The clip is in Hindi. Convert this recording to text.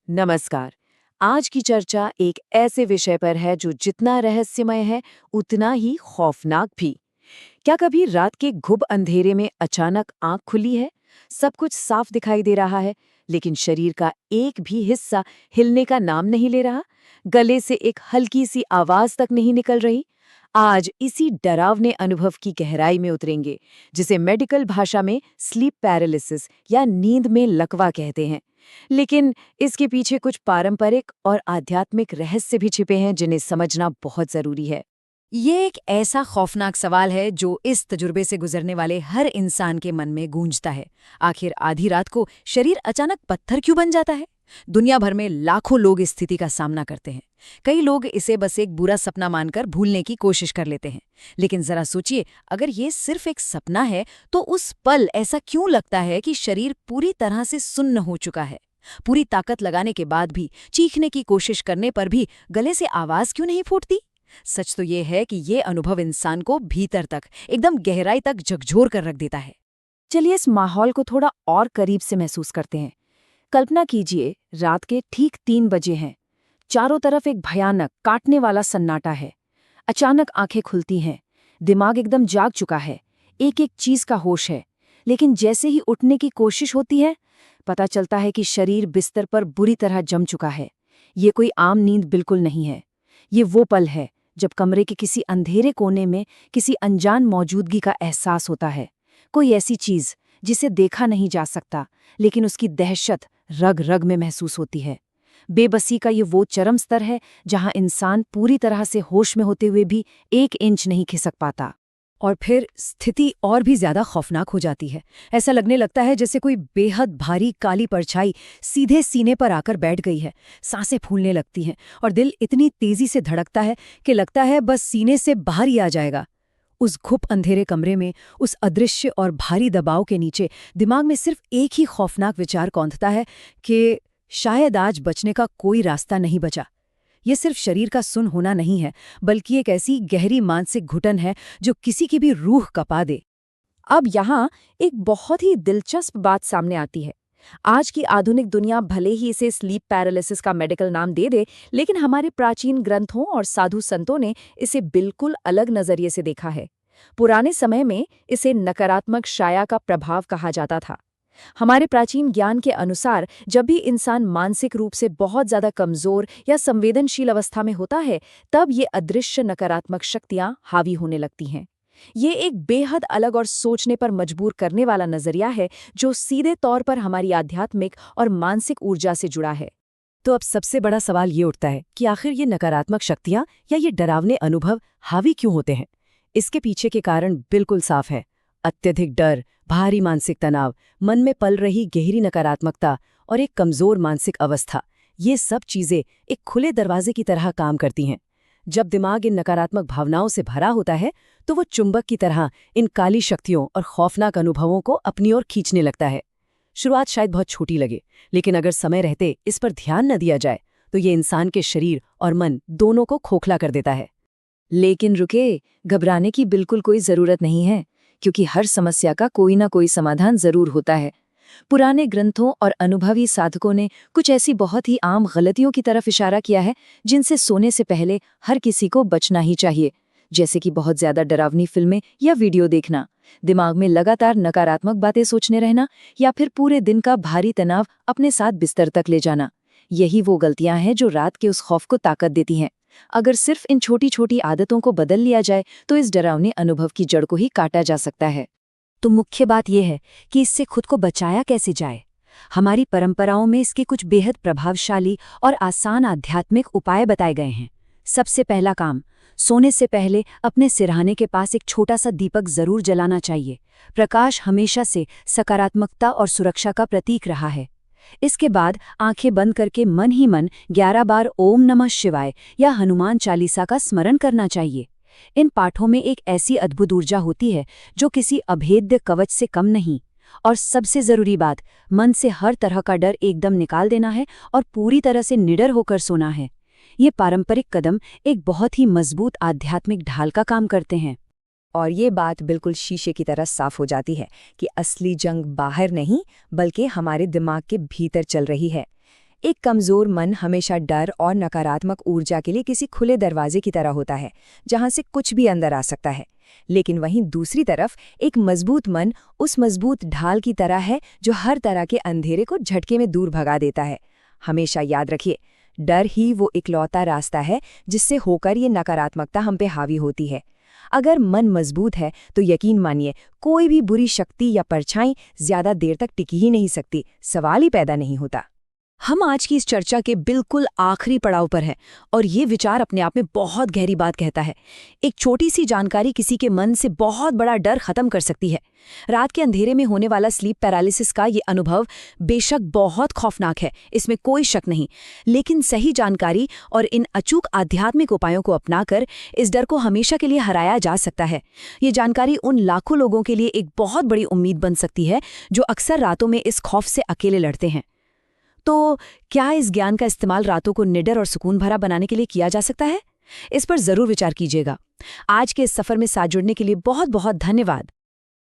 नमस्कार। आज की चर्चा एक ऐसे विषय पर है जो जितना रहस्यमय है उतना ही खौफनाक भी। क्या कभी रात के गुप अंधेरे में अचानक आंख खुली है? सब कुछ साफ दिखाई दे रहा है, लेकिन शरीर का एक भी हिस्सा हिलने का नाम नहीं ले रहा। गले से एक हल्की सी आवाज तक नहीं निकल रही। आज इसी डरावने अनुभव की गहराई में उतरेंगे, जिसे मेडिकल भाषा में स्लीप पैरालिसिस या नींद में लकवा कहते हैं। लेकिन इसके पीछे कुछ पारंपरिक और आध्यात्मिक रहस्य भी छिपे हैं जिन्हें समझना बहुत जरूरी है। ये एक ऐसा खौफनाक सवाल है जो इस तजुर्बे से गुजरने वाले हर इंसान के मन में गूंजता है। आखिर आधी रात को शरीर अचानक पत्थर क्यों बन जाता है? दुनिया भर में लाखों लोग इस स्थिति का सामना करते हैं। कई लोग इसे बस एक बुरा सपना मानकर भूलने की कोशिश कर लेते हैं। लेकिन जरा सोचिए, अगर ये सिर्फ एक सपना है तो उस पल ऐसा क्यों लगता है कि शरीर पूरी तरह से सुन्न हो चुका है? पूरी ताकत लगाने के बाद भी, चीखने की कोशिश करने पर भी गले से आवाज क्यों नहीं फूटती? सच तो ये है कि ये अनुभव इंसान को भीतर तक, एकदम गहराई तक झकझोर कर रख देता है। चलिए इस माहौल को थोड़ा और करीब से महसूस करते हैं। कल्पना कीजिए, रात के ठीक 3 बजे हैं। चारों तरफ एक भयानक काटने वाला सन्नाटा है। अचानक आंखें खुलती हैं। दिमाग एकदम जाग चुका है। एक एक चीज का होश है। लेकिन जैसे ही उठने की कोशिश होती है, पता चलता है कि शरीर बिस्तर पर बुरी तरह जम चुका है। ये कोई आम नींद बिल्कुल नहीं है। ये वो पल है जब कमरे के किसी अंधेरे कोने में किसी अनजान मौजूदगी का एहसास होता है। कोई ऐसी चीज जिसे देखा नहीं जा सकता, लेकिन उसकी दहशत रग रग में महसूस होती है। बेबसी का ये वो चरम स्तर है जहां इंसान पूरी तरह से होश में होते हुए भी 1 इंच नहीं खिसक पाता। और फिर स्थिति और भी ज्यादा खौफनाक हो जाती है। ऐसा लगने लगता है जैसे कोई बेहद भारी काली परछाई सीधे सीने पर आकर बैठ गई है। सांसें फूलने लगती हैं और दिल इतनी तेजी से धड़कता है कि लगता है बस सीने से बाहर ही आ जाएगा। उस घुप अंधेरे कमरे में, उस अदृश्य और भारी दबाव के नीचे दिमाग में सिर्फ एक ही खौफनाक विचार कौंधता है कि शायद आज बचने का कोई रास्ता नहीं बचा। ये सिर्फ शरीर का सुन्न होना नहीं है, बल्कि एक ऐसी गहरी मानसिक घुटन है जो किसी की भी रूह कपा दे। अब यहाँ एक बहुत ही दिलचस्प बात सामने आती है। आज की आधुनिक दुनिया भले ही इसे स्लीप पैरालिसिस का मेडिकल नाम दे दे, लेकिन हमारे प्राचीन ग्रंथों और साधु संतों ने इसे बिल्कुल अलग नजरिए से देखा है। पुराने समय में इसे नकारात्मक छाया का प्रभाव कहा जाता था। हमारे प्राचीन ज्ञान के अनुसार जब भी इंसान मानसिक रूप से बहुत ज्यादा कमजोर या संवेदनशील अवस्था में होता है, तब ये अदृश्य नकारात्मक शक्तियां हावी होने लगती हैं। ये एक बेहद अलग और सोचने पर मजबूर करने वाला नजरिया है जो सीधे तौर पर हमारी आध्यात्मिक और मानसिक ऊर्जा से जुड़ा है। तो अब सबसे बड़ा सवाल ये उठता है कि आखिर ये नकारात्मक शक्तियां या ये डरावने अनुभव हावी क्यों होते हैं? इसके पीछे के कारण बिल्कुल साफ है। अत्यधिक डर, भारी मानसिक तनाव, मन में पल रही गहरी नकारात्मकता और एक कमजोर मानसिक अवस्था, ये सब चीजें एक खुले दरवाजे की तरह काम करती हैं। जब दिमाग इन नकारात्मक भावनाओं से भरा होता है तो वो चुंबक की तरह इन काली शक्तियों और खौफनाक अनुभवों को अपनी ओर खींचने लगता है। शुरुआत शायद बहुत छोटी लगे, लेकिन अगर समय रहते इस पर ध्यान न दिया जाए तो ये इंसान के शरीर और मन दोनों को खोखला कर देता है। लेकिन रुके, घबराने की बिल्कुल कोई जरूरत नहीं है, क्योंकि हर समस्या का कोई ना कोई समाधान जरूर होता है। पुराने ग्रंथों और अनुभवी साधकों ने कुछ ऐसी बहुत ही आम गलतियों की तरफ इशारा किया है जिनसे सोने से पहले हर किसी को बचना ही चाहिए, जैसे कि बहुत ज्यादा डरावनी फिल्में या वीडियो देखना, दिमाग में लगातार नकारात्मक बातें सोचने रहना, या फिर पूरे दिन का भारी तनाव अपने साथ बिस्तर तक ले जाना। यही वो गलतियां हैं जो रात के उस खौफ को ताकत देती हैं। अगर सिर्फ इन छोटी छोटी आदतों को बदल लिया जाए तो इस डरावने अनुभव की जड़ को ही काटा जा सकता है। तो मुख्य बात यह है कि इससे खुद को बचाया कैसे जाए। हमारी परंपराओं में इसके कुछ बेहद प्रभावशाली और आसान आध्यात्मिक उपाय बताए गए हैं। सबसे पहला काम, सोने से पहले अपने सिरहाने के पास एक छोटा सा दीपक जरूर जलाना चाहिए। प्रकाश हमेशा से सकारात्मकता और सुरक्षा का प्रतीक रहा है। इसके बाद आंखें बंद करके मन ही मन 11 बार ओम नमः शिवाय या हनुमान चालीसा का स्मरण करना चाहिए। इन पाठों में एक ऐसी अद्भुत ऊर्जा होती है जो किसी अभेद्य कवच से कम नहीं। और सबसे जरूरी बात, मन से हर तरह का डर एकदम निकाल देना है और पूरी तरह से निडर होकर सोना है। ये पारंपरिक कदम एक बहुत ही मजबूत आध्यात्मिक ढाल का काम करते हैं। और ये बात बिल्कुल शीशे की तरह साफ हो जाती है कि असली जंग बाहर नहीं बल्कि हमारे दिमाग के भीतर चल रही है। एक कमजोर मन हमेशा डर और नकारात्मक ऊर्जा के लिए किसी खुले दरवाजे की तरह होता है, जहां से कुछ भी अंदर आ सकता है। लेकिन वहीं दूसरी तरफ एक मजबूत मन उस मजबूत ढाल की तरह है जो हर तरह के अंधेरे को झटके में दूर भगा देता है। हमेशा याद रखिए, डर ही वो इकलौता रास्ता है जिससे होकर ये नकारात्मकता हम पे हावी होती है। अगर मन मजबूत है तो यकीन मानिए, कोई भी बुरी शक्ति या परछाई ज्यादा देर तक टिकी ही नहीं सकती, सवाल ही पैदा नहीं होता। हम आज की इस चर्चा के बिल्कुल आखिरी पड़ाव पर हैं और ये विचार अपने आप में बहुत गहरी बात कहता है। एक छोटी सी जानकारी किसी के मन से बहुत बड़ा डर खत्म कर सकती है। रात के अंधेरे में होने वाला स्लीप पैरालिसिस का ये अनुभव बेशक बहुत खौफनाक है, इसमें कोई शक नहीं, लेकिन सही जानकारी और इन अचूक आध्यात्मिक उपायों को अपनाकर इस डर को हमेशा के लिए हराया जा सकता है। ये जानकारी उन लाखों लोगों के लिए एक बहुत बड़ी उम्मीद बन सकती है जो अक्सर रातों में इस खौफ से अकेले लड़ते हैं। तो क्या इस ज्ञान का इस्तेमाल रातों को निडर और सुकून भरा बनाने के लिए किया जा सकता है? इस पर जरूर विचार कीजिएगा। आज के इस सफर में साथ जुड़ने के लिए बहुत बहुत धन्यवाद।